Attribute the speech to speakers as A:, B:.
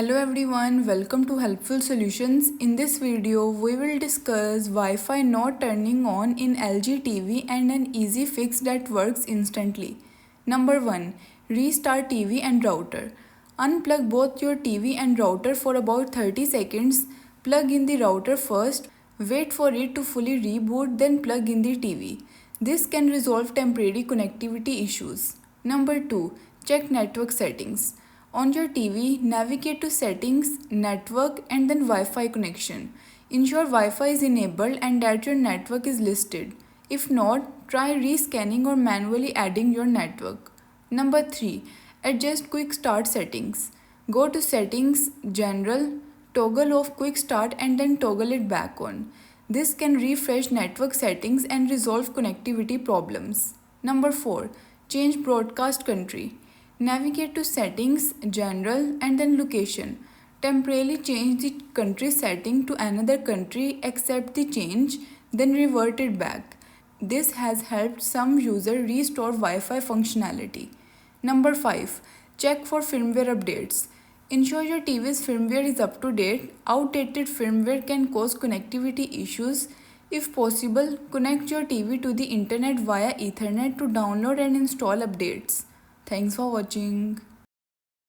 A: Hello everyone, welcome to Helpful Solutions. In this video, we will discuss Wi-Fi not turning on in LG TV and an easy fix that works instantly. Number 1. Restart TV and router. Unplug both your TV and router for about 30 seconds. Plug in the router first. Wait for it to fully reboot, then plug in the TV. This can resolve temporary connectivity issues. Number 2. Check network settings. On your TV, navigate to Settings, Network and then Wi-Fi connection. Ensure Wi-Fi is enabled and that your network is listed. If not, try rescanning or manually adding your network. Number 3. Adjust Quick Start settings. Go to Settings, General, toggle off Quick Start and then toggle it back on. This can refresh network settings and resolve connectivity problems. Number 4. Change broadcast country. Navigate to Settings, General and then Location. Temporarily change the country setting to another country, accept the change, then revert it back. This has helped some users restore Wi-Fi functionality. Number 5. Check for firmware updates. Ensure your TV's firmware is up to date. Outdated firmware can cause connectivity issues. If possible, connect your TV to the internet via Ethernet to download and install updates. Thanks for watching.